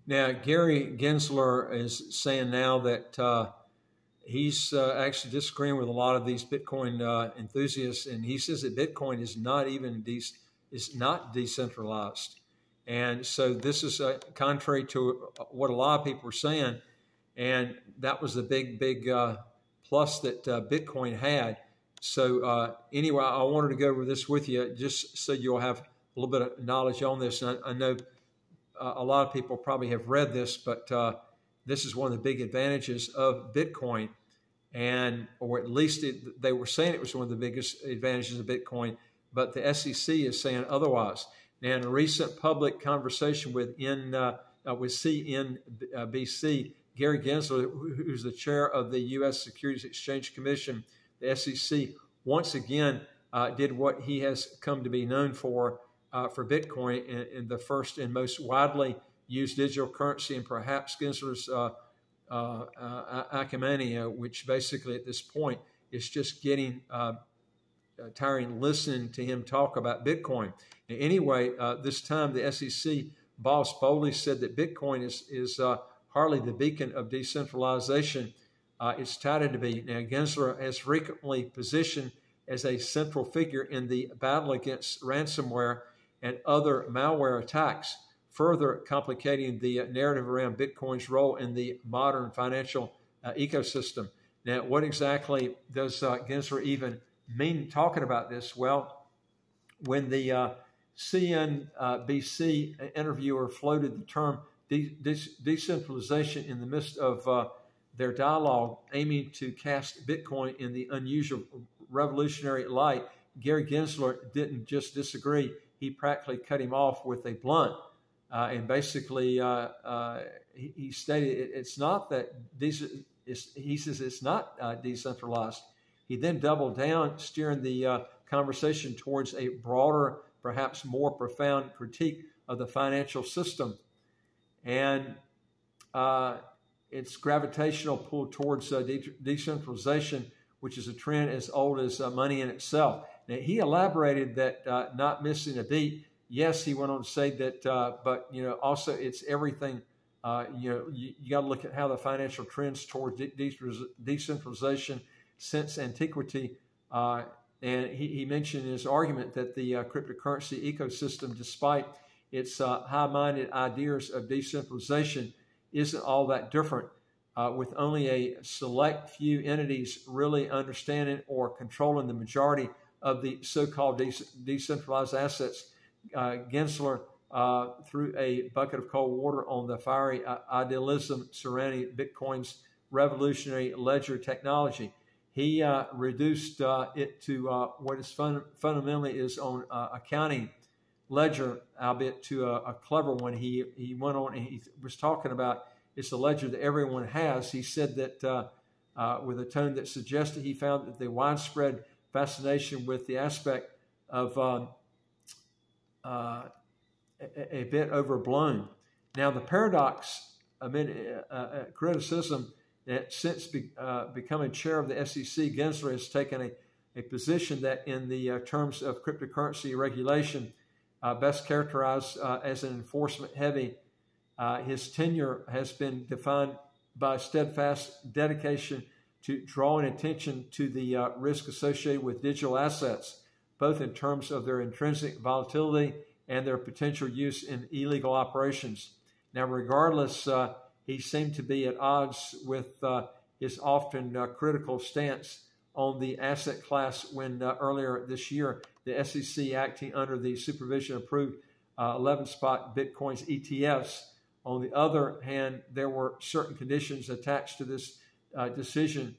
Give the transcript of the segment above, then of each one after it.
Now, Gary Gensler is saying now that he's actually disagreeing with a lot of these Bitcoin enthusiasts, and he says that Bitcoin is not even is not decentralized. And so this is contrary to what a lot of people are saying, and that was the big plus that Bitcoin had. So anyway, I wanted to go over this with you just so you'll have a little bit of knowledge on this. And I know a lot of people probably have read this, but this is one of the big advantages of Bitcoin, and or at least they were saying it was one of the biggest advantages of Bitcoin, but the SEC is saying otherwise. Now, in a recent public conversation with CNBC, Gary Gensler, who's the chair of the U.S. Securities Exchange Commission, the SEC, once again did what he has come to be known for Bitcoin in the first and most widely used digital currency, and perhaps Gensler's acrimony, which basically at this point is just getting tiring listening to him talk about Bitcoin. Anyway, this time the SEC boss boldly said that Bitcoin is hardly the beacon of decentralization it's touted to be. Now, Gensler has frequently positioned as a central figure in the battle against ransomware and other malware attacks, further complicating the narrative around Bitcoin's role in the modern financial ecosystem. Now, what exactly does Gensler even mean talking about this? Well, when the CNBC interviewer floated the term decentralization in the midst of their dialogue, aiming to cast Bitcoin in the unusual revolutionary light, Gary Gensler didn't just disagree, he practically cut him off with a blunt. And basically, he stated it's not that he says it's not decentralized. He then doubled down, steering the conversation towards a broader, perhaps more profound critique of the financial system and its gravitational pull towards decentralization, which is a trend as old as money in itself. Now, he elaborated that not missing a beat. Yes, he went on to say that, but also it's everything. You got to look at how the financial trends towards decentralization since antiquity. And he mentioned in his argument that the cryptocurrency ecosystem, despite its high-minded ideas of decentralization, isn't all that different, with only a select few entities really understanding or controlling the majority of the so-called decentralized assets. Gensler threw a bucket of cold water on the fiery idealism surrounding Bitcoin's revolutionary ledger technology. He reduced it to what is fundamentally is on accounting ledger, albeit to a clever one. He went on and he was talking about it's a ledger that everyone has. He said that with a tone that suggested he found that the widespread fascination with the aspect of a bit overblown. Now, the paradox amid criticism that since becoming chair of the SEC, Gensler has taken a position that in the terms of cryptocurrency regulation, best characterized as an enforcement heavy. His tenure has been defined by steadfast dedication to drawing attention to the risk associated with digital assets, both in terms of their intrinsic volatility and their potential use in illegal operations. Now, regardless, he seemed to be at odds with his often critical stance on the asset class when earlier this year, the SEC, acting under the supervision approved 11-spot Bitcoin's ETFs. On the other hand, there were certain conditions attached to this decision.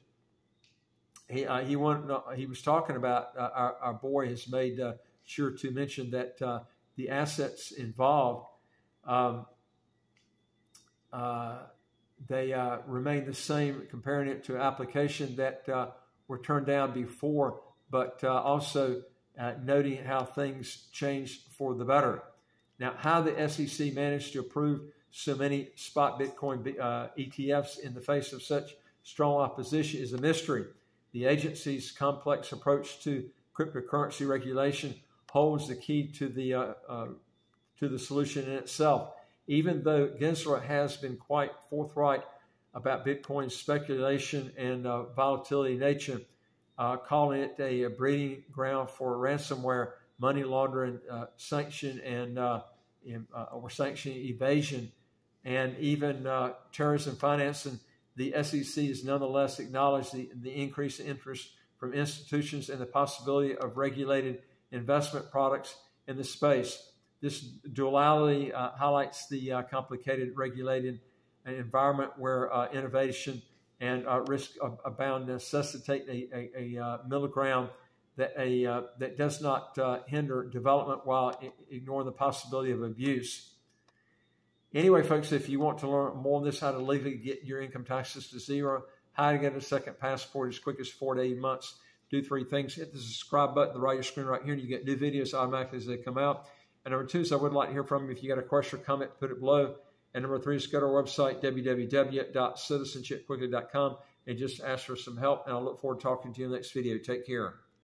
He was talking about, our boy has made sure to mention that the assets involved, they remain the same, comparing it to application that were turned down before, but also noting how things changed for the better. Now, how the SEC managed to approve so many spot Bitcoin ETFs in the face of such strong opposition is a mystery. The agency's complex approach to cryptocurrency regulation holds the key to the solution in itself. even though Gensler has been quite forthright about Bitcoin's speculation and volatility nature, calling it a breeding ground for ransomware, money laundering, sanction, and or sanction evasion, and even terrorism financing, the SEC has nonetheless acknowledged the increased interest from institutions and the possibility of regulated investment products in the space. This duality highlights the complicated regulated environment where innovation and risk abound necessitate a middle ground that does not hinder development while ignoring the possibility of abuse. Anyway, folks, if you want to learn more on this, how to legally get your income taxes to zero, how to get a second passport as quick as 4 to 8 months, do 3 things. Hit the subscribe button at the right of your screen right here, and you get new videos automatically as they come out. And number 2 is I would like to hear from you. If you got a question or comment, put it below. And number 3 is go to our website, www.citizenshipquickly.com, and just ask for some help. And I look forward to talking to you in the next video. Take care.